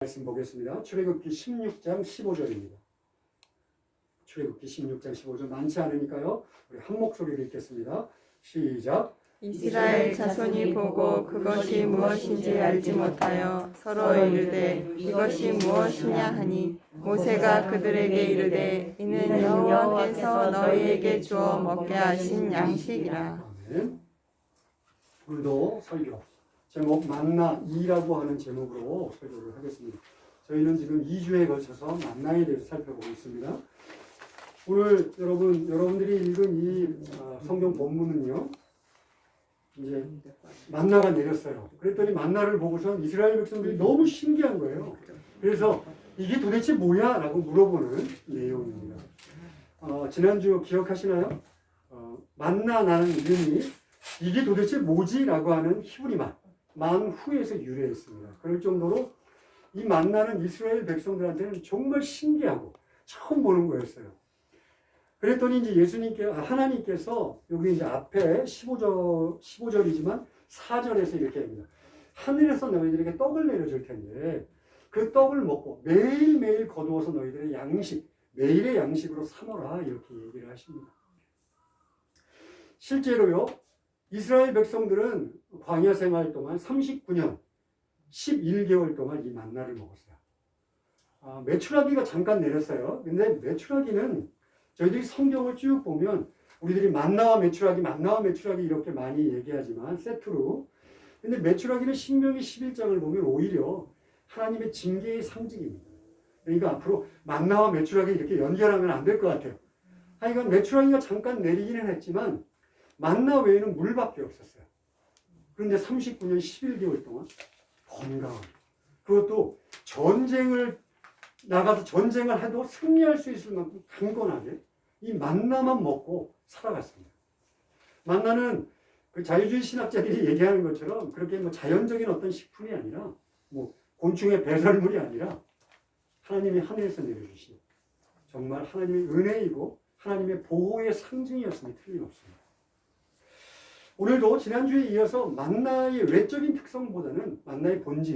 말씀 보겠습니다. 출애굽기 16장 15절입니다. 출애굽기 16장 15절 많지 않으니까요. 우리 한 목소리로 읽겠습니다. 시작. 이스라엘 자손이 보고 그것이 무엇인지 알지 못하여 서로 이르되 이것이 무엇이냐 하니 모세가 그들에게 이르되 이는 여호와께서 너희에게 주어 먹게 하신 양식이라. 아멘. 오늘도 설교 제목 만나 2라고 하는 제목으로 설교를 하겠습니다. 저희는 지금 2주에 걸쳐서 만나에 대해서 살펴보고 있습니다. 오늘 여러분들이 읽은 이 성경 본문은요. 이제 만나가 내렸어요. 그랬더니 만나를 보고서 이스라엘 백성들이 너무 신기한 거예요. 그래서 이게 도대체 뭐야? 라고 물어보는 내용입니다. 지난주 기억하시나요? 만나라는 이름이 이게 도대체 뭐지? 라고 하는 히브리말 만후에서 유래했습니다. 그럴 정도로 이 만나는 이스라엘 백성들한테는 정말 신기하고 처음 보는 거였어요. 그랬더니 이제 하나님께서 여기 이제 앞에 15절이지만 4절에서 이렇게 합니다. 하늘에서 너희들에게 떡을 내려줄 텐데 그 떡을 먹고 매일매일 거두어서 너희들의 매일의 양식으로 삼어라 이렇게 얘기를 하십니다. 실제로요, 이스라엘 백성들은 광야 생활 동안 39년 11개월 동안 이 만나를 먹었어요. 메추라기가 잠깐 내렸어요. 근데 메추라기는 저희들이 성경을 쭉 보면 우리들이 만나와 메추라기 이렇게 많이 얘기하지만 세트로. 근데 메추라기는 신명기 11장을 보면 오히려 하나님의 징계의 상징입니다. 그러니까 앞으로 만나와 메추라기 이렇게 연결하면 안 될 것 같아요. 하여간 메추라기가 잠깐 내리기는 했지만 만나 외에는 물밖에 없었어요. 그런데 39년 11개월 동안 건강, 그것도 나가서 전쟁을 해도 승리할 수 있을 만큼 강건하게 이 만나만 먹고 살아갔습니다. 만나는 그 자유주의 신학자들이 얘기하는 것처럼 그렇게 자연적인 어떤 식품이 아니라 곤충의 배설물이 아니라 하나님이 하늘에서 내려주신 정말 하나님의 은혜이고 하나님의 보호의 상징이었음이 틀림없습니다. 오늘도 지난주에 이어서 만나의 외적인 특성보다는 만나의 본질,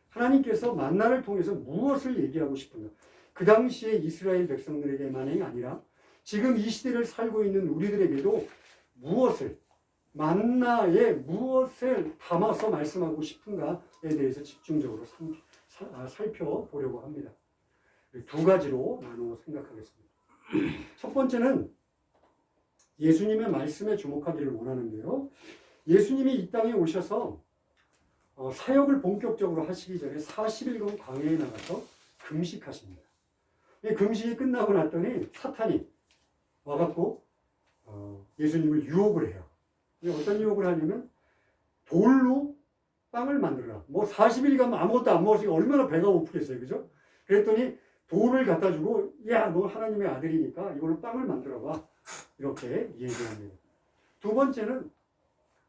하나님께서 만나를 통해서 무엇을 얘기하고 싶은가? 그 당시에 이스라엘 백성들에게만이 아니라 지금 이 시대를 살고 있는 우리들에게도 만나에 무엇을 담아서 말씀하고 싶은가에 대해서 집중적으로 살펴보려고 합니다. 두 가지로 나누어 생각하겠습니다. 첫 번째는 예수님의 말씀에 주목하기를 원하는데요. 예수님이 이 땅에 오셔서 사역을 본격적으로 하시기 전에 40일간 광야에 나가서 금식하십니다. 금식이 끝나고 났더니 사탄이 와갖고 예수님을 유혹을 해요. 어떤 유혹을 하냐면 돌로 빵을 만들어라. 40일 가면 아무것도 안 먹었으니까 얼마나 배가 고프겠어요. 그죠? 그랬더니 돌을 갖다 주고 야, 너 하나님의 아들이니까 이걸로 빵을 만들어봐. 이렇게 얘기합니다. 두 번째는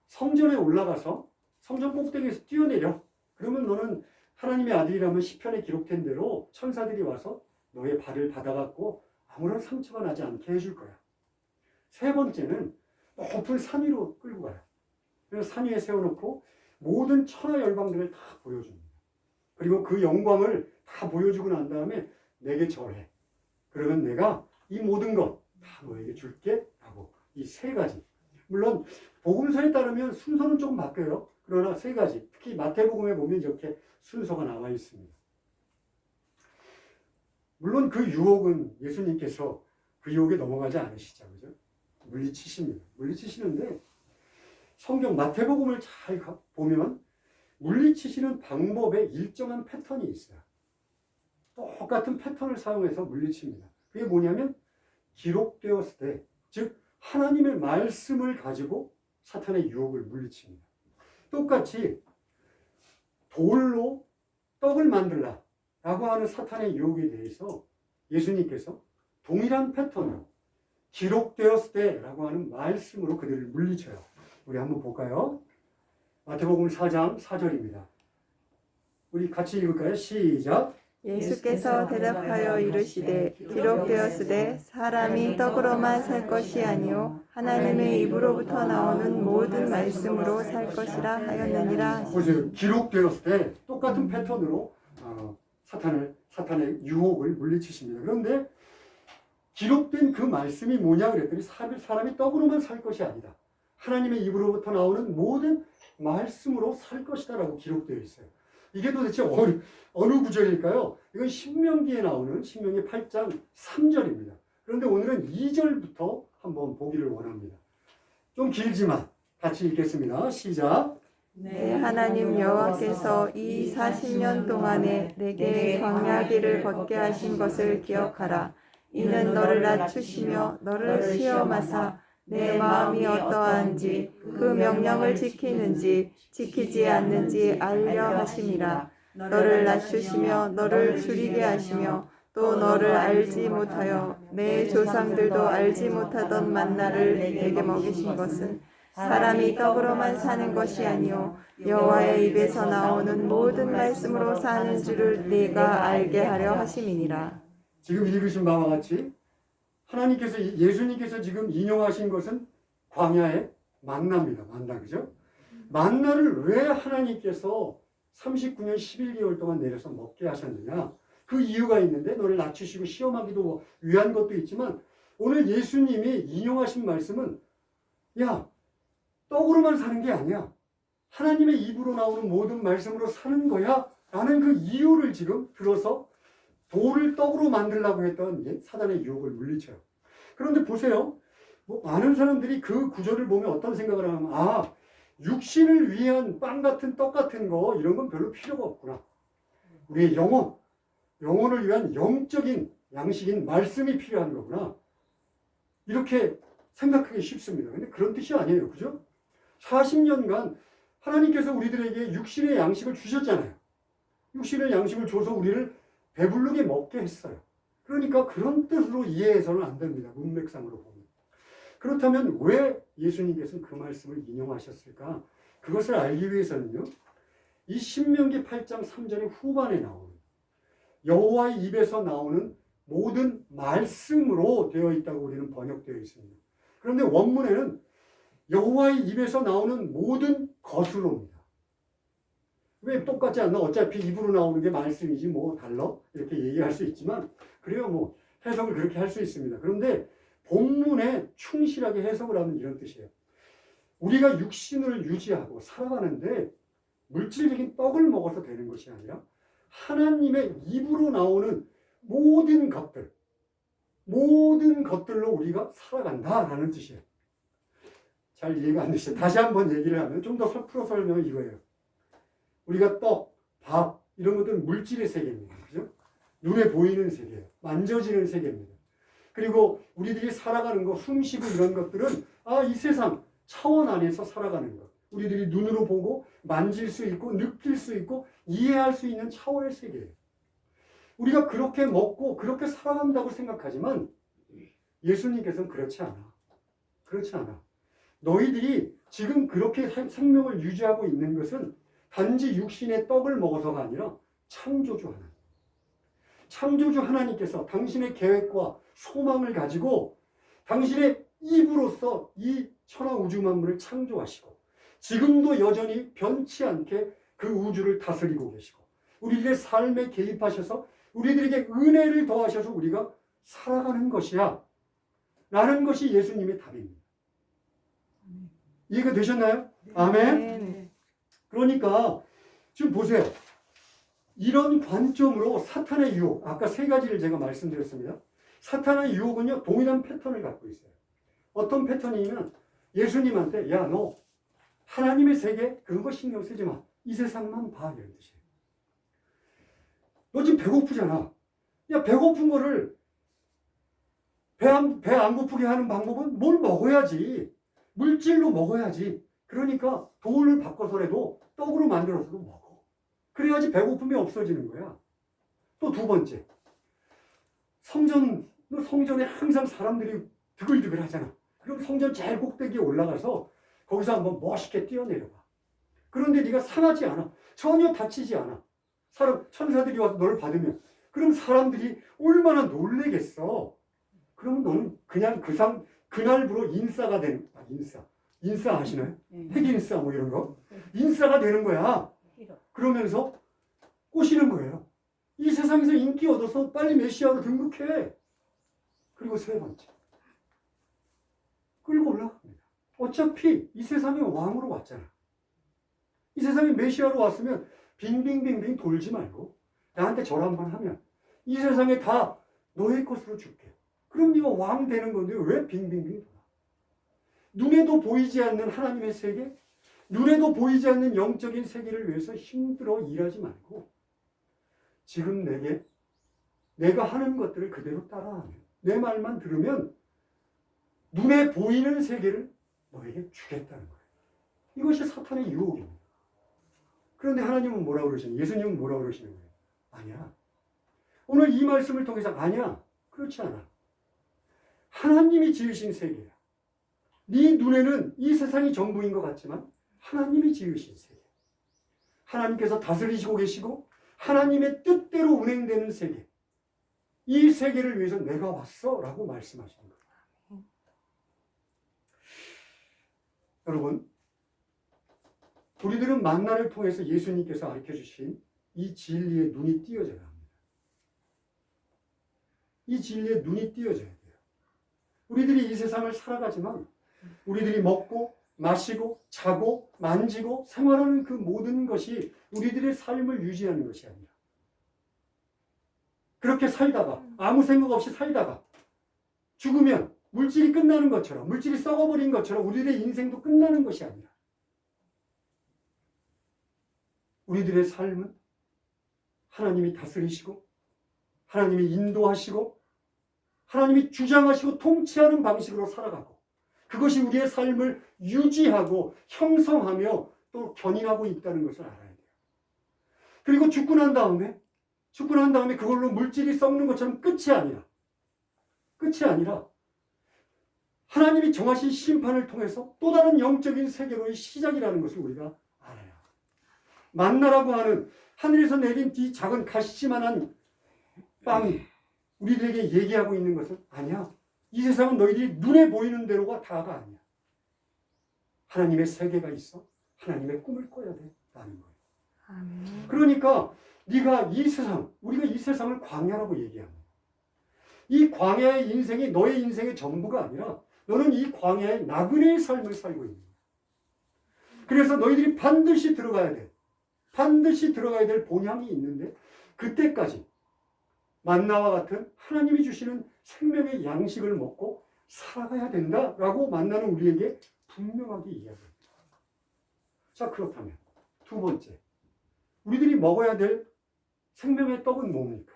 성전에 올라가서 성전 꼭대기에서 뛰어내려. 그러면 너는 하나님의 아들이라면 시편에 기록된 대로 천사들이 와서 너의 발을 받아갖고 아무런 상처가 나지 않게 해줄 거야. 세 번째는 높은 산 위로 끌고 가요. 그래서 산 위에 세워놓고 모든 천하 열방들을 다 보여줍니다. 그리고 그 영광을 다 보여주고 난 다음에 내게 절해. 그러면 내가 이 모든 것 다 너에게 줄게 라고 이 세 가지. 물론 복음서에 따르면 순서는 조금 바뀌어요. 그러나 세 가지. 특히 마태복음에 보면 이렇게 순서가 나와 있습니다. 물론 그 유혹은 예수님께서 그 유혹에 넘어가지 않으시죠. 그죠? 물리치십니다. 물리치시는데 성경 마태복음을 잘 보면 물리치시는 방법에 일정한 패턴이 있어요. 똑같은 패턴을 사용해서 물리칩니다. 그게 뭐냐면 기록되었을 때, 즉 하나님의 말씀을 가지고 사탄의 유혹을 물리칩니다. 똑같이 돌로 떡을 만들라 라고 하는 사탄의 유혹에 대해서 예수님께서 동일한 패턴으로 기록되었을 때 라고 하는 말씀으로 그들을 물리쳐요. 우리 한번 볼까요? 마태복음 4장 4절입니다. 우리 같이 읽을까요? 시작. 예수께서 대답하여 이르시되 기록되었으되 사람이 떡으로만 살 것이 아니요 하나님의 입으로부터 나오는 모든 말씀으로 살 것이라 하였느니라. 보세요. 기록되었을 때 똑같은 패턴으로 사탄의 유혹을 물리치십니다. 그런데 기록된 그 말씀이 뭐냐 그랬더니 사람이 떡으로만 살 것이 아니다. 하나님의 입으로부터 나오는 모든 말씀으로 살 것이다 라고 기록되어 있어요. 이게 도대체 어느 구절일까요? 이건 신명기에 나오는 신명기 8장 3절입니다. 그런데 오늘은 2절부터 한번 보기를 원합니다. 좀 길지만 같이 읽겠습니다. 시작. 내 하나님 여호와께서 이 40년 동안에 내게 광야길을 걷게 하신 것을 기억하라. 이는 너를 낮추시며 너를 시험하사 내 마음이 어떠한지 그 명령을 지키는지 지키지 않는지 알려 하심이라. 너를 낮추시며 너를 줄이게 하시며 또 너를 알지 못하여 내 조상들도 알지 못하던 만나를 내게 먹이신 것은 사람이 떡으로만 사는 것이 아니요 여호와의 입에서 나오는 모든 말씀으로 사는 줄을 네가 알게 하려 하심이니라. 지금 읽으신 바와 같이 하나님께서 예수님께서 지금 인용하신 것은 광야의 만나입니다. 만나, 그죠? 만나를 왜 하나님께서 39년 11개월 동안 내려서 먹게 하셨느냐? 그 이유가 있는데 너를 낮추시고 시험하기도 위한 것도 있지만 오늘 예수님이 인용하신 말씀은 야, 떡으로만 사는 게 아니야. 하나님의 입으로 나오는 모든 말씀으로 사는 거야. 라는 그 이유를 지금 들어서 돌을 떡으로 만들려고 했던 사단의 유혹을 물리쳐요. 그런데 보세요. 많은 사람들이 그 구절을 보면 어떤 생각을 하냐면 육신을 위한 빵 같은 떡 같은 거 이런 건 별로 필요가 없구나. 우리의 영혼을 위한 영적인 양식인 말씀이 필요한 거구나. 이렇게 생각하기 쉽습니다. 근데 그런 뜻이 아니에요. 그죠? 40년간 하나님께서 우리들에게 육신의 양식을 주셨잖아요. 육신의 양식을 줘서 우리를 배부르게 먹게 했어요. 그러니까 그런 뜻으로 이해해서는 안 됩니다. 문맥상으로 보면. 그렇다면 왜 예수님께서는 그 말씀을 인용하셨을까? 그것을 알기 위해서는요. 이 신명기 8장 3절의 후반에 나오는 여호와의 입에서 나오는 모든 말씀으로 되어 있다고 우리는 번역되어 있습니다. 그런데 원문에는 여호와의 입에서 나오는 모든 것으로입니다. 왜 똑같지 않나? 어차피 입으로 나오는 게 말씀이지 뭐 달라? 이렇게 얘기할 수 있지만 그래요. 뭐 해석을 그렇게 할 수 있습니다. 그런데 본문에 충실하게 해석을 하면 이런 뜻이에요. 우리가 육신을 유지하고 살아가는데 물질적인 떡을 먹어서 되는 것이 아니라 하나님의 입으로 나오는 모든 것들로 우리가 살아간다라는 뜻이에요. 잘 이해가 안 되시죠? 다시 한번 얘기를 하면 좀 더 풀어서 설명은 이거예요. 우리가 떡, 밥 이런 것들은 물질의 세계입니다. 그죠? 눈에 보이는 세계예요. 만져지는 세계입니다. 그리고 우리들이 살아가는 거, 숨쉬고 이런 것들은 이 세상 차원 안에서 살아가는 것. 우리들이 눈으로 보고 만질 수 있고 느낄 수 있고 이해할 수 있는 차원의 세계예요. 우리가 그렇게 먹고 그렇게 살아간다고 생각하지만 예수님께서는 그렇지 않아. 그렇지 않아. 너희들이 지금 그렇게 생명을 유지하고 있는 것은 단지 육신의 떡을 먹어서가 아니라 창조주 하나님께서 당신의 계획과 소망을 가지고 당신의 입으로서 이 천하 우주 만물을 창조하시고 지금도 여전히 변치 않게 그 우주를 다스리고 계시고 우리들의 삶에 개입하셔서 우리들에게 은혜를 더하셔서 우리가 살아가는 것이야 라는 것이 예수님의 답입니다. 이해가 되셨나요? 아멘. 그러니까 지금 보세요. 이런 관점으로 사탄의 유혹, 아까 세 가지를 제가 말씀드렸습니다. 사탄의 유혹은요, 동일한 패턴을 갖고 있어요. 어떤 패턴이냐면 예수님한테 야, 너 하나님의 세계 그런 거 신경 쓰지 마. 이 세상만 봐. 이런 뜻이에요. 너 지금 배고프잖아. 야, 배고픈 거를 배 안 고프게 하는 방법은 뭘 먹어야지. 물질로 먹어야지. 그러니까 돈을 바꿔서라도 떡으로 만들어서도 먹어. 그래야지 배고픔이 없어지는 거야. 또 두 번째. 성전에 항상 사람들이 드글드글 하잖아. 그럼 성전 제일 꼭대기에 올라가서 거기서 한번 멋있게 뛰어내려봐. 그런데 네가 상하지 않아. 전혀 다치지 않아. 천사들이 와서 너를 받으면. 그럼 사람들이 얼마나 놀래겠어. 그러면 너는 그냥 그날부로 인싸가 되는 거야. 인싸 아시나요? 핵인싸 뭐 이런 거. 인싸가 되는 거야. 그러면서 꼬시는 거예요. 세상에서 인기 얻어서 빨리 메시아로 등극해. 그리고 세 번째, 끌고 올라갑니다. 어차피 이 세상에 왕으로 왔잖아. 이 세상에 메시아로 왔으면 빙빙빙빙 돌지 말고 나한테 절 한번 하면 이 세상에 다 너의 것으로 줄게. 그럼 네가 왕 되는 건데 왜 빙빙빙 돌아? 눈에도 보이지 않는 하나님의 세계, 눈에도 보이지 않는 영적인 세계를 위해서 힘들어 일하지 말고 지금 내가 하는 것들을 그대로 따라하면, 내 말만 들으면 눈에 보이는 세계를 너에게 주겠다는 거예요. 이것이 사탄의 유혹입니다. 그런데 하나님은 뭐라고 그러시는 거예요? 예수님은 뭐라고 그러시는 거예요? 아니야. 오늘 이 말씀을 통해서 아니야. 그렇지 않아. 하나님이 지으신 세계야. 네 눈에는 이 세상이 전부인 것 같지만 하나님이 지으신 세계. 하나님께서 다스리시고 계시고 하나님의 뜻대로 운행되는 세계. 이 세계를 위해서 내가 왔어 라고 말씀하시는 거예요. 여러분, 우리들은 만나를 통해서 예수님께서 가르쳐주신 이 진리에 눈이 띄어져야 합니다. 이 진리에 눈이 띄어져야 돼요. 우리들이 이 세상을 살아가지만 우리들이 먹고 마시고 자고 만지고 생활하는 그 모든 것이 우리들의 삶을 유지하는 것이 아니라 그렇게 살다가 아무 생각 없이 살다가 죽으면 물질이 끝나는 것처럼, 물질이 썩어버린 것처럼 우리들의 인생도 끝나는 것이 아니라 우리들의 삶은 하나님이 다스리시고 하나님이 인도하시고 하나님이 주장하시고 통치하는 방식으로 살아가고 그것이 우리의 삶을 유지하고 형성하며 또 견인하고 있다는 것을 알아야 돼요. 그리고 죽고 난 다음에 그걸로 물질이 썩는 것처럼 끝이 아니라 하나님이 정하신 심판을 통해서 또 다른 영적인 세계로의 시작이라는 것을 우리가 알아야 해요. 만나라고 하는 하늘에서 내린 이 작은 가시만한 빵이 우리들에게 얘기하고 있는 것은 아니야. 이 세상은 너희들이 눈에 보이는 대로가 다가 아니야. 하나님의 세계가 있어. 하나님의 꿈을 꿔야 돼. 라는 거예요. 아멘. 그러니까 네가 우리가 이 세상을 광야라고 얘기합니다. 이 광야의 인생이 너의 인생의 전부가 아니라 너는 이 광야의 나그네의 삶을 살고 있는 거야. 그래서 너희들이 반드시 들어가야 될 본향이 있는데 그때까지 만나와 같은 하나님이 주시는 생명의 양식을 먹고 살아가야 된다라고 만나는 우리에게 분명하게 이야기합니다. 자, 그렇다면 두 번째, 우리들이 먹어야 될 생명의 떡은 뭡니까?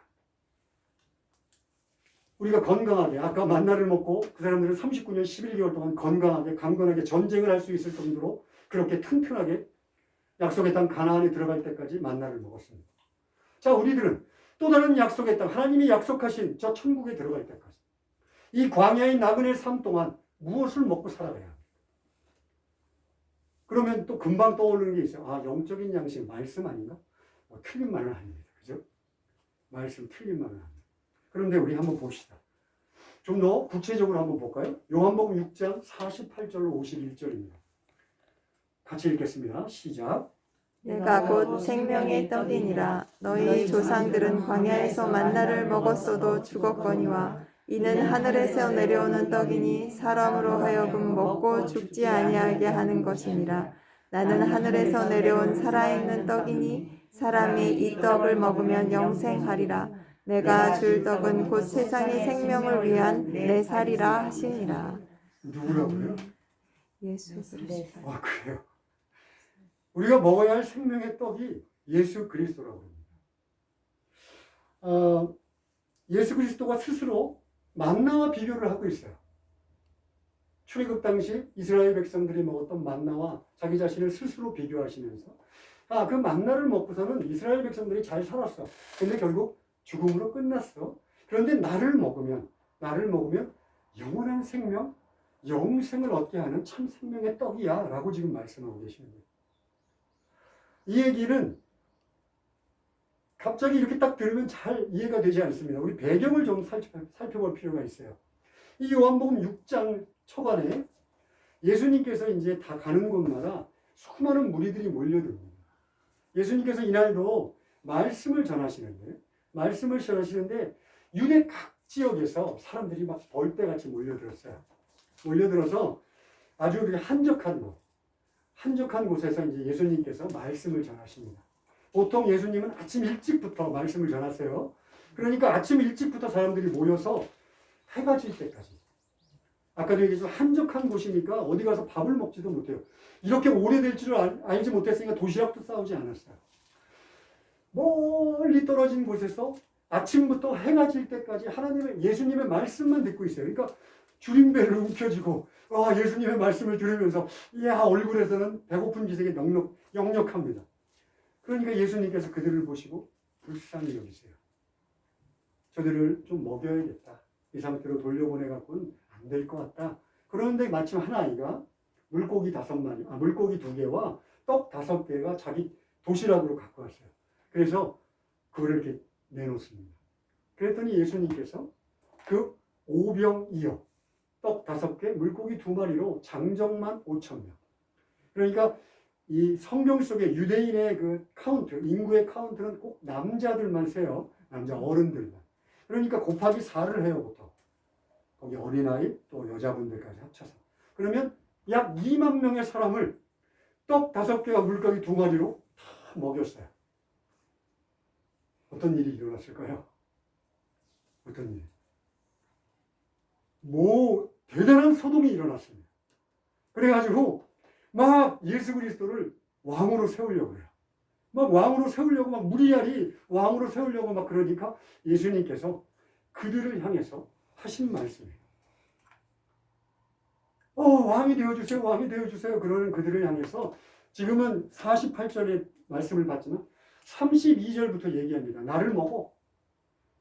우리가 건강하게, 아까 만나를 먹고 그 사람들은 39년 11개월 동안 건강하게 강건하게 전쟁을 할 수 있을 정도로 그렇게 튼튼하게 약속의 땅 가나안에 들어갈 때까지 만나를 먹었습니다. 자, 우리들은 또 다른 약속의 땅, 하나님이 약속하신 저 천국에 들어갈 때까지 이 광야의 나그네 삶 동안 무엇을 먹고 살아가야 합니까? 그러면 또 금방 떠오르는 게 있어요. 아, 영적인 양식, 말씀 아닌가? 틀린 말은 아닙니다. 그죠? 말씀 틀린 말은 아닙니다. 그런데 우리 한번 봅시다. 좀 더 구체적으로 한번 볼까요? 요한복음 6장 48절로 51절입니다. 같이 읽겠습니다. 시작. 내가 곧 생명의 떡이니라. 너희 조상들은 광야에서 만나를 먹었어도 죽었거니와 이는 하늘에서 내려오는 떡이니 사람으로 하여금 먹고 죽지 아니하게 하는 것이니라. 나는 하늘에서 내려온 살아있는 떡이니 사람이 이 떡을 먹으면 영생하리라. 내가 줄 떡은 곧 세상의 생명을 위한 내 살이라 하시니라. 누구라고요? 예수 그리스도. 아, 그래요? 우리가 먹어야 할 생명의 떡이 예수 그리스도라고 합니다. 예수 그리스도가 스스로 만나와 비교를 하고 있어요. 출애굽 당시 이스라엘 백성들이 먹었던 만나와 자기 자신을 스스로 비교하시면서 그 만나를 먹고서는 이스라엘 백성들이 잘 살았어. 근데 결국 죽음으로 끝났어. 그런데 나를 먹으면 영원한 생명, 영생을 얻게 하는 참 생명의 떡이야 라고 지금 말씀하고 계시는 거예요. 이 얘기는 갑자기 이렇게 딱 들으면 잘 이해가 되지 않습니다. 우리 배경을 좀 살펴볼 필요가 있어요. 이 요한복음 6장 초반에 예수님께서 이제 다 가는 곳마다 수많은 무리들이 몰려듭니다. 예수님께서 이날도 말씀을 전하시는데 말씀을 전하시는데 유대 각 지역에서 사람들이 막 벌떼같이 몰려들었어요. 몰려들어서 아주 한적한 곳에서 이제 예수님께서 말씀을 전하십니다. 보통 예수님은 아침 일찍부터 말씀을 전하세요. 그러니까 아침 일찍부터 사람들이 모여서 해가 질 때까지. 아까도 얘기했지만 한적한 곳이니까 어디 가서 밥을 먹지도 못해요. 이렇게 오래될 줄을 알지 못했으니까 도시락도 싸우지 않았어요. 멀리 떨어진 곳에서 아침부터 해가 질 때까지 예수님의 말씀만 듣고 있어요. 그러니까 줄임배를 움켜쥐고 예수님의 말씀을 들으면서 이야 얼굴에서는 배고픈 기색이 역력합니다. 그러니까 예수님께서 그들을 보시고 불쌍히 여기세요. 저들을 좀 먹여야겠다. 이 상태로 돌려보내갖고는 안 될 것 같다. 그런데 마침 한 아이가 물고기 2개와 떡 5개가 자기 도시락으로 갖고 왔어요. 그래서 그걸 이렇게 내놓습니다. 그랬더니 예수님께서 그 오병이어 떡 5개, 물고기 2마리로 장정만 5,000명. 그러니까 이 성경 속에 유대인의 그 인구의 카운트는 꼭 남자들만 세요. 남자 어른들만. 그러니까 곱하기 4를 해요, 보통. 거기 어린아이 또 여자분들까지 합쳐서. 그러면 약 2만 명의 사람을 떡 5개와 물고기 2마리로 다 먹였어요. 어떤 일이 일어났을까요? 어떤 일? 대단한 소동이 일어났습니다. 그래가지고 막 예수 그리스도를 왕으로 세우려고 해요. 막 왕으로 세우려고 막 무리하리 왕으로 세우려고 막 그러니까 예수님께서 그들을 향해서 하신 말씀이에요. 왕이 되어주세요, 왕이 되어주세요. 그러는 그들을 향해서 지금은 48절의 말씀을 봤지만 32절부터 얘기합니다. 나를 먹어.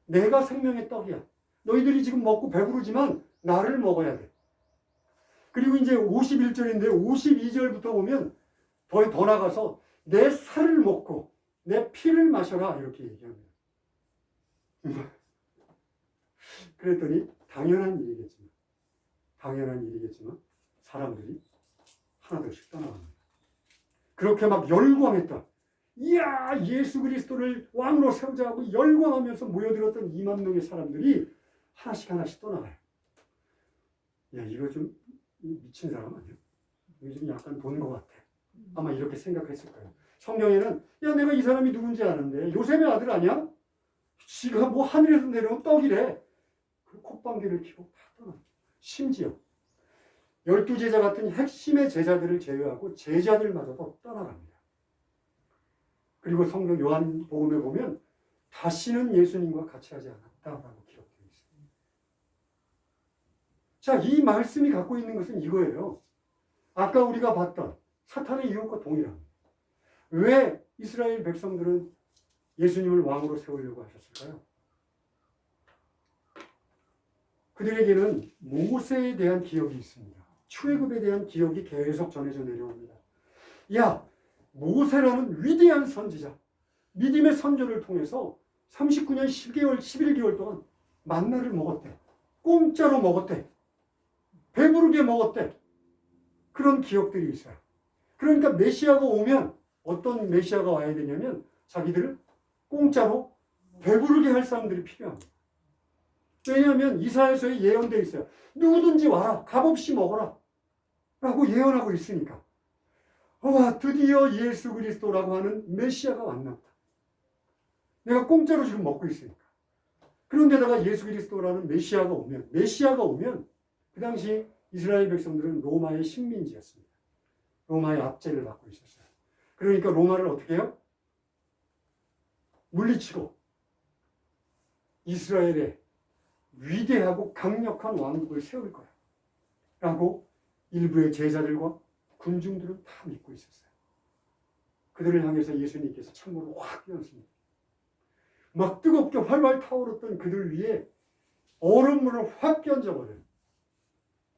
내가 생명의 떡이야. 너희들이 지금 먹고 배부르지만 나를 먹어야 돼. 그리고 이제 51절인데 52절부터 보면 더 나가서 내 살을 먹고 내 피를 마셔라 이렇게 얘기합니다. 그랬더니 당연한 일이겠지만 사람들이 하나둘씩 떠나갑니다. 그렇게 막 열광했다. 이야 예수 그리스도를 왕으로 세우자고 열광하면서 모여들었던 2만 명의 사람들이 하나씩 떠나가요. 야 이거 좀 미친 사람 아니야? 이거 좀 약간 본 것 같아. 아마 이렇게 생각했을 거예요. 성경에는 야 내가 이 사람이 누군지 아는데 요셉의 아들 아니야? 지가 뭐 하늘에서 내려온 떡이래. 그 콧방귀를 켜고 다 떠나. 심지어 12제자 같은 핵심의 제자들을 제외하고 제자들마저도 떠나갑니다. 그리고 성경 요한복음에 보면 다시는 예수님과 같이 하지 않았다라고 기록되어 있습니다. 자, 이 말씀이 갖고 있는 것은 이거예요. 아까 우리가 봤던 사탄의 유혹과 동일합니다. 왜 이스라엘 백성들은 예수님을 왕으로 세우려고 하셨을까요? 그들에게는 모세에 대한 기억이 있습니다. 출애굽에 대한 기억이 계속 전해져 내려옵니다. 야, 모세라는 위대한 선지자, 믿음의 선조를 통해서 39년 10개월, 11개월 동안 만나를 먹었대. 공짜로 먹었대. 배부르게 먹었대. 그런 기억들이 있어요. 그러니까 메시아가 오면 어떤 메시아가 와야 되냐면 자기들을 공짜로 배부르게 할 사람들이 필요합니다. 왜냐하면 이사야서에 예언되어 있어요. 누구든지 와라. 값없이 먹어라. 라고 예언하고 있으니까. 와, 드디어 예수 그리스도라고 하는 메시아가 왔나 보다. 내가 공짜로 지금 먹고 있으니까. 그런데다가 예수 그리스도라는 메시아가 오면 그 당시 이스라엘 백성들은 로마의 식민지였습니다. 로마의 압제를 받고 있었어요. 그러니까 로마를 어떻게 해요? 물리치고 이스라엘에 위대하고 강력한 왕국을 세울 거야. 라고 일부의 제자들과 군중들은 다 믿고 있었어요. 그들을 향해서 예수님께서 창문을 확 열었습니다. 막 뜨겁게 활활 타오르던 그들 위에 얼음물을 확 끼얹어버려요.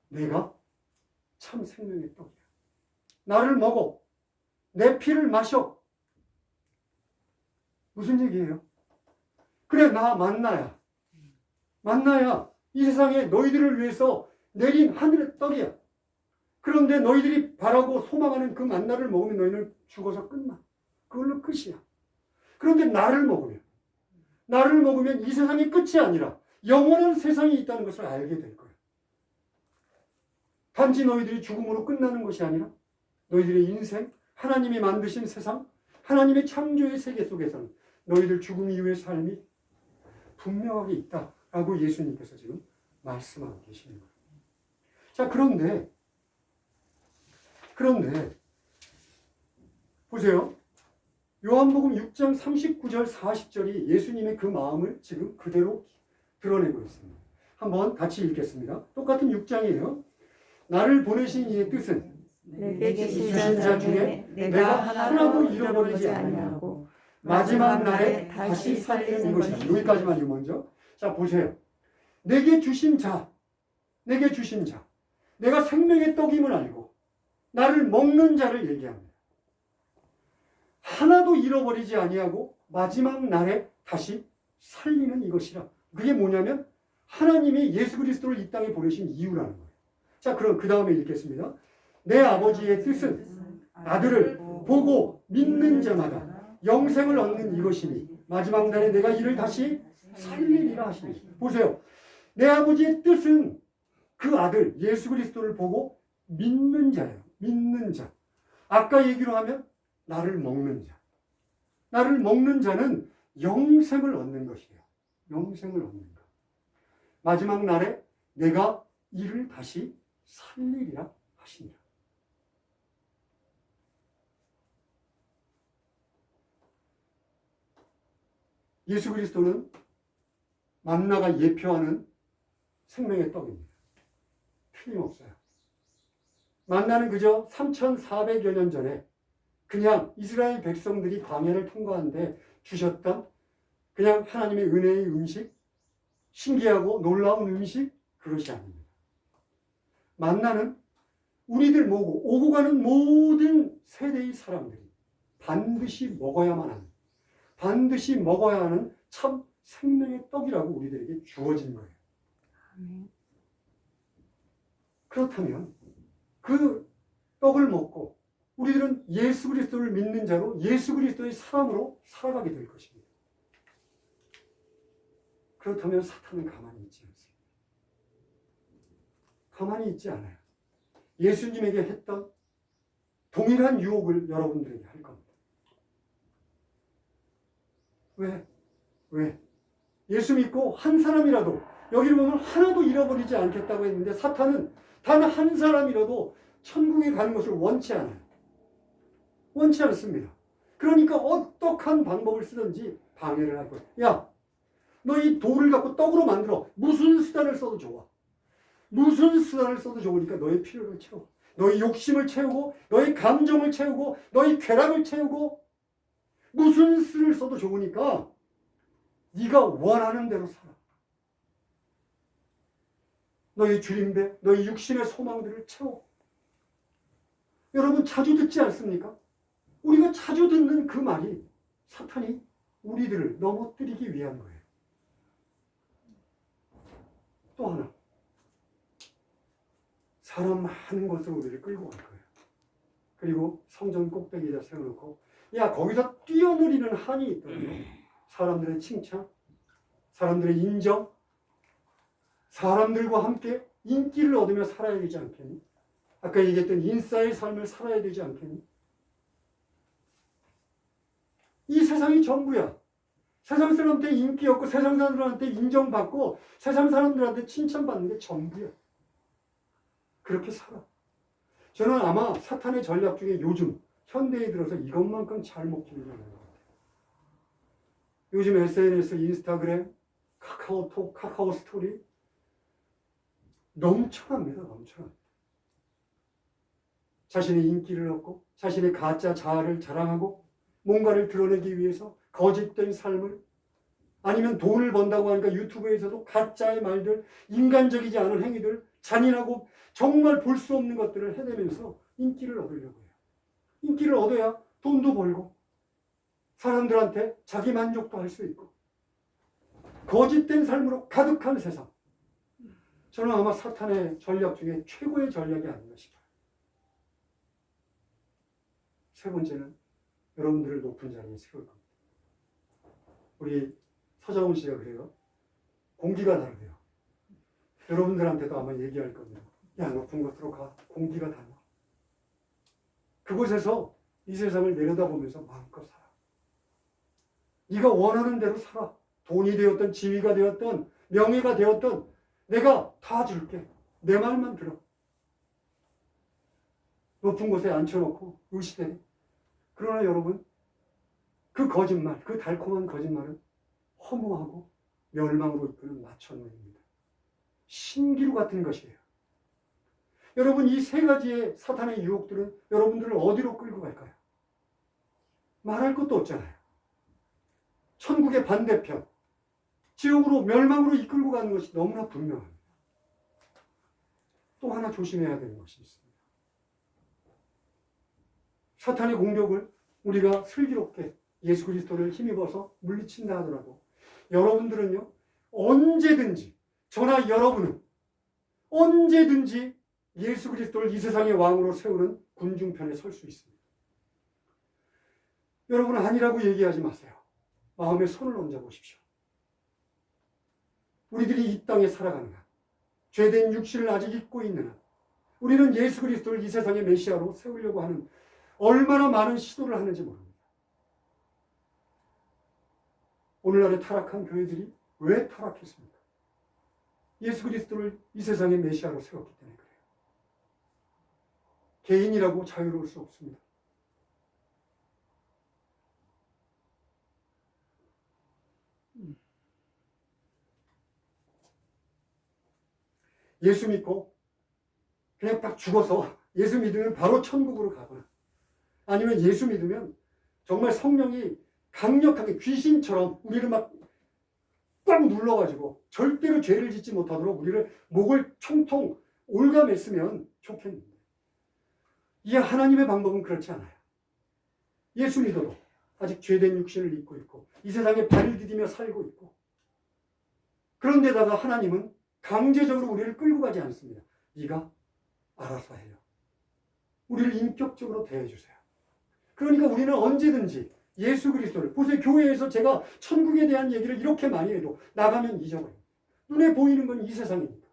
내가 참 생명의 떡이야. 나를 먹어. 내 피를 마셔. 무슨 얘기예요? 그래, 나 만나야. 만나야 이 세상에 너희들을 위해서 내린 하늘의 떡이야. 그런데 너희들이 바라고 소망하는 그 만나를 먹으면 너희는 죽어서 끝나. 그걸로 끝이야. 그런데 나를 먹으면 나를 먹으면 이 세상이 끝이 아니라 영원한 세상이 있다는 것을 알게 될 거예요. 단지 너희들이 죽음으로 끝나는 것이 아니라 너희들의 인생, 하나님이 만드신 세상, 하나님의 창조의 세계 속에서는 너희들 죽음 이후의 삶이 분명하게 있다라고 예수님께서 지금 말씀하고 계시는 거예요. 자, 그런데 보세요. 요한복음 6장 39절 40절이 예수님의 그 마음을 지금 그대로 드러내고 있습니다. 한번 같이 읽겠습니다. 똑같은 6장이에요. 나를 보내신 이의 뜻은 내게 주신 주신 자 자 중에 중에 내가 내가 하나도 하나도 잃어버리지 잃어버리지 아니하고 아니하고 마지막 날에 다시 살리는 것이다. 여기까지만요. 먼저. 자, 보세요. 내게 주신 자, 내가 생명의 떡임을 알고 나를 먹는 자를 얘기합니다. 하나도 잃어버리지 아니하고 마지막 날에 다시 살리는 이것이라. 그게 뭐냐면 하나님이 예수 그리스도를 이 땅에 보내신 이유라는 거예요. 자, 그럼 그 다음에 읽겠습니다. 내 아버지의 뜻은 아들을 보고 믿는 자마다 영생을 얻는 이것이니 마지막 날에 내가 이를 다시 살리리라 하시니. 보세요. 내 아버지의 뜻은 그 아들 예수 그리스도를 보고 믿는 자예요. 믿는 자. 아까 얘기로 하면 나를 먹는 자. 나를 먹는 자는 영생을 얻는 것이에요. 영생을 얻는 것. 마지막 날에 내가 이를 다시 살리리라 하시니라. 예수 그리스도는 만나가 예표하는 생명의 떡입니다. 틀림없어요. 만나는 그저 3,400여 년 전에 그냥 이스라엘 백성들이 광야를 통과하는데 주셨던 그냥 하나님의 은혜의 음식, 신기하고 놀라운 음식, 그것이 아닙니다. 만나는 우리들 오고 가는 모든 세대의 사람들이 반드시 먹어야만 하는, 반드시 먹어야 하는 참 생명의 떡이라고 우리들에게 주어진 거예요. 그렇다면 그 떡을 먹고 우리들은 예수 그리스도를 믿는 자로 예수 그리스도의 사람으로 살아가게 될 것입니다. 그렇다면 사탄은 가만히 있지 않습니다. 가만히 있지 않아요. 예수님에게 했던 동일한 유혹을 여러분들에게 할 겁니다. 왜? 예수 믿고 한 사람이라도, 여기를 보면 하나도 잃어버리지 않겠다고 했는데 사탄은 단 한 사람이라도 천국에 가는 것을 원치 않아요. 원치 않습니다. 그러니까 어떠한 방법을 쓰든지 방해를 할 거예요. 야, 너 이 돌을 갖고 떡으로 만들어. 무슨 수단을 써도 좋아. 무슨 수단을 써도 좋으니까 너의 필요를 채워. 너의 욕심을 채우고, 너의 감정을 채우고, 너의 쾌락을 채우고, 무슨 수를 써도 좋으니까 네가 원하는 대로 살아. 너의 주림배, 너의 육신의 소망들을 채워. 여러분 자주 듣지 않습니까? 우리가 자주 듣는 그 말이 사탄이 우리들을 넘어뜨리기 위한 거예요. 또 하나, 사람 많은 곳으로 우리를 끌고 갈 거예요. 그리고 성전 꼭대기에다 세워놓고, 야, 거기서 뛰어놀이는 한이 있다면 사람들의 칭찬, 사람들의 인정, 사람들과 함께 인기를 얻으며 살아야 되지 않겠니? 아까 얘기했던 인싸의 삶을 살아야 되지 않겠니? 이 세상이 전부야. 세상 사람한테 인기 얻고 세상 사람들한테 인정받고 세상 사람들한테 칭찬받는 게 전부야. 그렇게 살아. 저는 아마 사탄의 전략 중에 요즘 현대에 들어서 이것만큼 잘 먹히는 게 없는 것 같아요. 요즘 SNS, 인스타그램, 카카오톡, 카카오 스토리 넘쳐납니다. 넘쳐납니다. 자신의 인기를 얻고 자신의 가짜 자아를 자랑하고 뭔가를 드러내기 위해서 거짓된 삶을, 아니면 돈을 번다고 하니까 유튜브에서도 가짜의 말들, 인간적이지 않은 행위들, 잔인하고 정말 볼 수 없는 것들을 해내면서 인기를 얻으려고 해요. 인기를 얻어야 돈도 벌고 사람들한테 자기 만족도 할 수 있고 거짓된 삶으로 가득한 세상. 저는 아마 사탄의 전략 중에 최고의 전략이 아닌가 싶어요. 세 번째는 여러분들을 높은 자리에 세울 겁니다. 우리 서정훈 씨가 그래요. 공기가 다르대요. 여러분들한테도 아마 얘기할 겁니다. 야, 높은 곳으로 가. 공기가 달라. 그곳에서 이 세상을 내려다보면서 마음껏 살아. 네가 원하는 대로 살아. 돈이 되었던, 지위가 되었던, 명예가 되었던 내가 다 줄게. 내 말만 들어. 높은 곳에 앉혀놓고 의시되네. 그러나 여러분, 그 거짓말, 그 달콤한 거짓말은 허무하고 멸망으로 이끄는 마천루입니다. 신기루 같은 것이에요. 여러분, 이 세 가지의 사탄의 유혹들은 여러분들을 어디로 끌고 갈까요? 말할 것도 없잖아요. 천국의 반대편, 지옥으로, 멸망으로 이끌고 가는 것이 너무나 분명합니다. 또 하나 조심해야 되는 것이 있습니다. 사탄의 공격을 우리가 슬기롭게 예수 그리스도를 힘입어서 물리친다 하더라도 여러분들은요, 언제든지, 저나 여러분은 언제든지 예수 그리스도를 이 세상의 왕으로 세우는 군중편에 설 수 있습니다. 여러분은 아니라고 얘기하지 마세요. 마음에 손을 얹어 보십시오. 우리들이 이 땅에 살아가는 한, 죄된 육신을 아직 입고 있는 한, 우리는 예수 그리스도를 이 세상의 메시아로 세우려고 하는 얼마나 많은 시도를 하는지 모릅니다. 오늘날의 타락한 교회들이 왜 타락했습니까? 예수 그리스도를 이 세상의 메시아로 세웠기 때문에 그래요. 개인이라고 자유로울 수 없습니다. 예수 믿고 그냥 딱 죽어서 예수 믿으면 바로 천국으로 가거나, 아니면 예수 믿으면 정말 성령이 강력하게 귀신처럼 우리를 막 꽉 눌러가지고 절대로 죄를 짓지 못하도록 우리를 목을 총통 올가맸으면 좋겠는데, 이 하나님의 방법은 그렇지 않아요. 예수 믿어도 아직 죄된 육신을 입고 있고 이 세상에 발을 디디며 살고 있고, 그런데다가 하나님은 강제적으로 우리를 끌고 가지 않습니다. 네가 알아서 해요. 우리를 인격적으로 대해주세요. 그러니까 우리는 언제든지 예수 그리스도를, 보세요. 교회에서 제가 천국에 대한 얘기를 이렇게 많이 해도 나가면 잊어버려요. 눈에 보이는 건 이 세상이니까.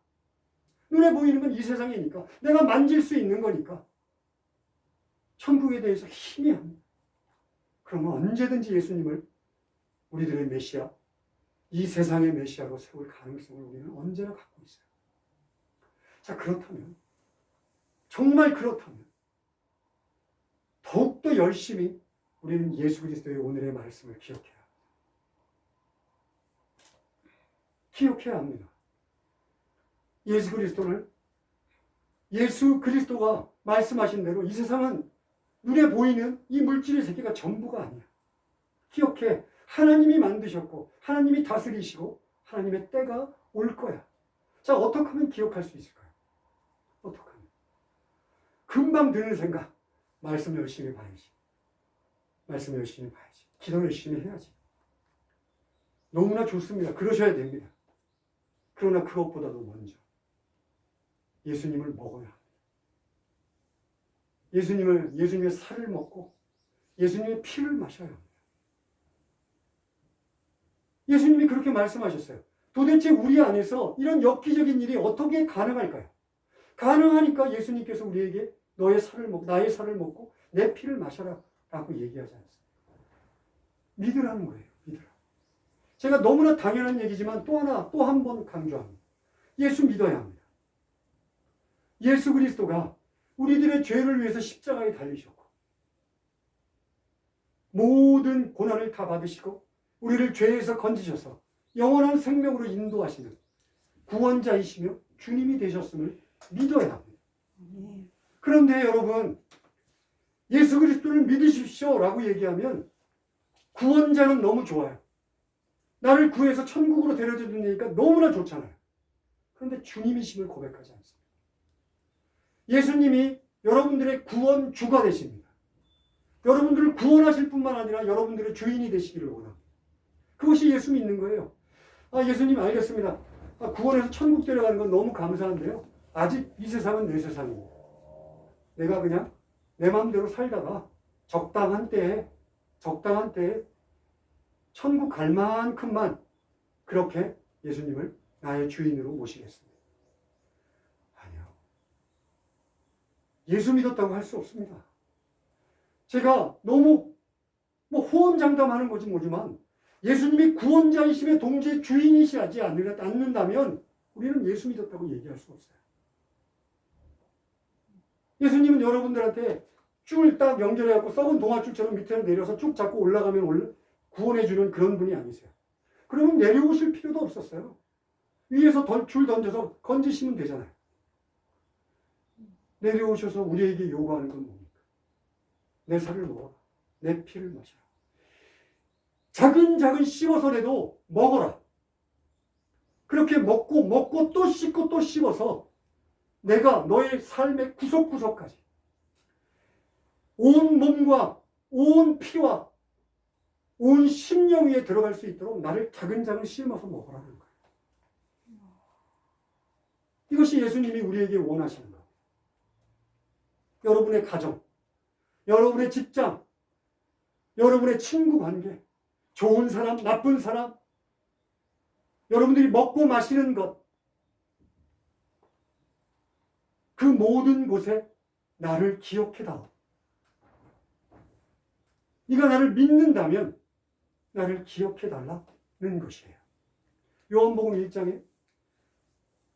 눈에 보이는 건 이 세상이니까. 내가 만질 수 있는 거니까. 천국에 대해서 희미합니다. 그러면 언제든지 예수님을 우리들의 메시아, 이 세상의 메시아로 세울 가능성을 우리는 언제나 갖고 있어요. 자, 그렇다면, 정말 그렇다면 더욱더 열심히 우리는 예수 그리스도의 오늘의 말씀을 기억해야 합니다. 기억해야 합니다. 예수 그리스도가 말씀하신 대로 이 세상은 눈에 보이는 이 물질의 세계가 전부가 아니야. 기억해. 하나님이 만드셨고 하나님이 다스리시고 하나님의 때가 올 거야. 자, 어떻게 하면 기억할 수 있을까요? 어떻게 하면? 금방 드는 생각. 말씀 열심히 봐야지. 말씀 열심히 봐야지. 기도 열심히 해야지. 너무나 좋습니다. 그러셔야 됩니다. 그러나 그것보다도 먼저 예수님을 먹어야 합니다. 예수님의 살을 먹고 예수님의 피를 마셔야 합니다. 예수님이 그렇게 말씀하셨어요. 도대체 우리 안에서 이런 엽기적인 일이 어떻게 가능할까요? 가능하니까 예수님께서 우리에게 나의 살을 먹고 내 피를 마셔라 라고 얘기하지 않습니다. 믿으라는 거예요. 믿으라. 제가 너무나 당연한 얘기지만 또 한 번 강조합니다. 예수 믿어야 합니다. 예수 그리스도가 우리들의 죄를 위해서 십자가에 달리셨고 모든 고난을 다 받으시고 우리를 죄에서 건지셔서 영원한 생명으로 인도하시는 구원자이시며 주님이 되셨음을 믿어야 합니다. 그런데 여러분, 예수 그리스도를 믿으십시오 라고 얘기하면 구원자는 너무 좋아요. 나를 구해서 천국으로 데려다 주니까 너무나 좋잖아요. 그런데 주님이심을 고백하지 않습니다. 예수님이 여러분들의 구원주가 되십니다. 여러분들을 구원하실 뿐만 아니라 여러분들의 주인이 되시기를 원합니다. 그것이 예수 믿는 거예요. 예수님 알겠습니다. 구원해서 천국 데려가는 건 너무 감사한데요. 아직 이 세상은 내 세상입니다. 내가 그냥 내 마음대로 살다가 적당한 때에 천국 갈 만큼만 그렇게 예수님을 나의 주인으로 모시겠습니다. 아니요. 예수 믿었다고 할 수 없습니다. 제가 너무 호언장담하는 거지 뭐지만 예수님이 구원자이심의 동시에 주인이시지 않는다면 우리는 예수 믿었다고 얘기할 수 없어요. 예수님은 여러분들한테 줄 딱 연결해갖고 썩은 동아줄처럼 밑으로 내려서 쭉 잡고 올라가면 구원해주는 그런 분이 아니세요. 그러면 내려오실 필요도 없었어요. 위에서 줄 던져서 건지시면 되잖아요. 내려오셔서 우리에게 요구하는 건 뭡니까? 내 살을 먹어라. 내 피를 마셔라. 작은 씹어서라도 먹어라. 그렇게 먹고 또 씹고 또 씹어서 내가 너의 삶의 구석구석까지 온 몸과 온 피와 온 심령 위에 들어갈 수 있도록 나를 차근차근 씹어서 먹으라는 거예요. 이것이 예수님이 우리에게 원하시는 거예요. 여러분의 가정, 여러분의 직장, 여러분의 친구 관계, 좋은 사람, 나쁜 사람, 여러분들이 먹고 마시는 것, 그 모든 곳에 나를 기억해다오. 네가 나를 믿는다면 나를 기억해달라는 것이에요. 요한복음 1장에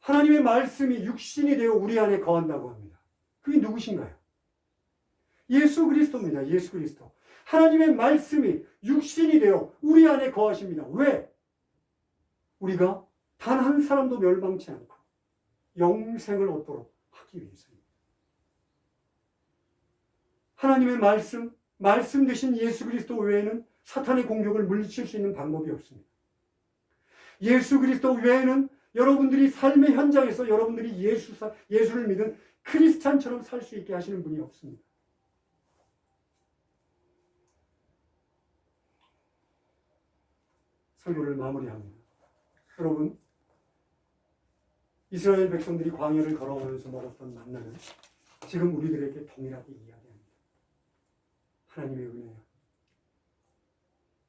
하나님의 말씀이 육신이 되어 우리 안에 거한다고 합니다. 그게 누구신가요? 예수 그리스도입니다. 예수 그리스도. 하나님의 말씀이 육신이 되어 우리 안에 거하십니다. 왜? 우리가 단 한 사람도 멸망치 않고 영생을 얻도록 하기 위해서입니다. 하나님의 말씀 되신 예수 그리스도 외에는 사탄의 공격을 물리칠 수 있는 방법이 없습니다. 예수 그리스도 외에는 여러분들이 삶의 현장에서 여러분들이 예수를 믿은 크리스찬처럼 살 수 있게 하시는 분이 없습니다. 설교를 마무리합니다. 여러분, 이스라엘 백성들이 광야를 걸어가면서 먹었던 만나는 지금 우리들에게 동일하게 이야기합니다. 하나님의 은혜야.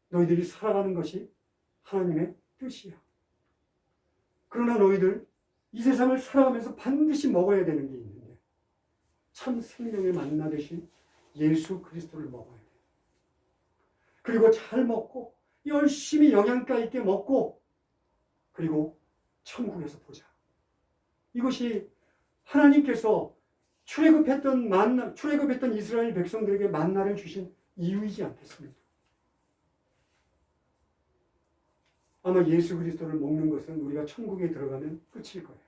너희들이 살아가는 것이 하나님의 뜻이야. 그러나 너희들 이 세상을 살아가면서 반드시 먹어야 되는 게 있는데 참 생명의 만나 되신 예수 그리스도를 먹어야 돼. 그리고 잘 먹고 열심히 영양가 있게 먹고 그리고 천국에서 보자. 이것이 하나님께서 출애굽했던 이스라엘 백성들에게 만나를 주신 이유이지 않겠습니까? 아마 예수 그리스도를 먹는 것은 우리가 천국에 들어가면 끝일 거예요.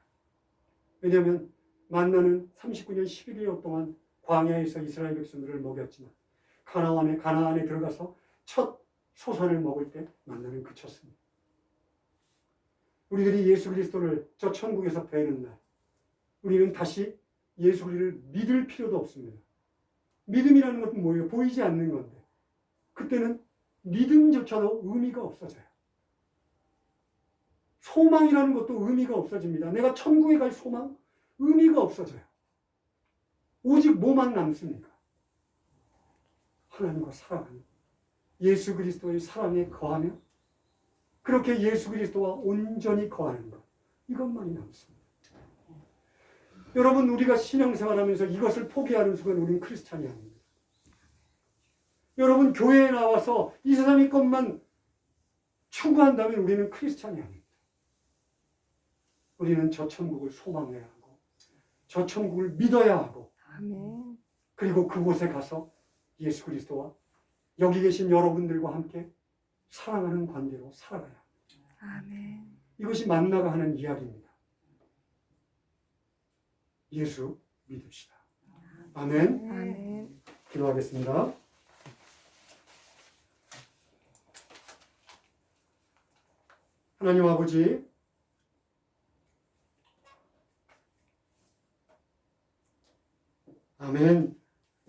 왜냐하면 만나는 39년 11년 동안 광야에서 이스라엘 백성들을 먹였지만 가나안에 들어가서 첫 소산을 먹을 때 만나는 그쳤습니다. 우리들이 예수 그리스도를 저 천국에서 뵈는 날 우리는 다시 예수 그리스도를 믿을 필요도 없습니다. 믿음이라는 것은 뭐예요? 보이지 않는 건데 그때는 믿음조차도 의미가 없어져요. 소망이라는 것도 의미가 없어집니다. 내가 천국에 갈 소망? 의미가 없어져요. 오직 뭐만 남습니까? 하나님과 살아가는 예수 그리스도의 사랑에 거하며 그렇게 예수 그리스도와 온전히 거하는 것, 이것만이 남습니다. 여러분, 우리가 신앙생활하면서 이것을 포기하는 순간 우리는 크리스찬이 아닙니다. 여러분, 교회에 나와서 이 세상의 것만 추구한다면 우리는 크리스찬이 아닙니다. 우리는 저 천국을 소망해야 하고 저 천국을 믿어야 하고 아멘. 그리고 그곳에 가서 예수 그리스도와 여기 계신 여러분들과 함께 사랑하는 관계로 살아가야 합니다. 아멘. 이것이 만나가 하는 이야기입니다. 예수 믿읍시다. 아멘. 아멘. 기도하겠습니다. 하나님 아버지, 아멘.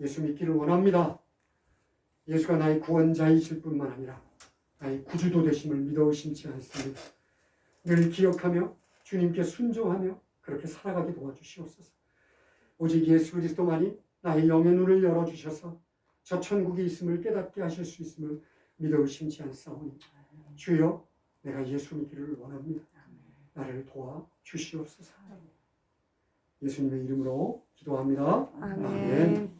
예수 믿기를 원합니다. 예수가 나의 구원자이실 뿐만 아니라 나의 구주도 되심을 믿어 의심치 않습니다. 늘 기억하며 주님께 순종하며 그렇게 살아가게 도와주시옵소서. 오직 예수 그리스도만이 나의 영의 눈을 열어주셔서 저 천국이 있음을 깨닫게 하실 수 있음을 믿어 의심치 않사오니 주여 내가 예수 믿기를 원합니다. 나를 도와 주시옵소서. 예수님의 이름으로 기도합니다. 아멘.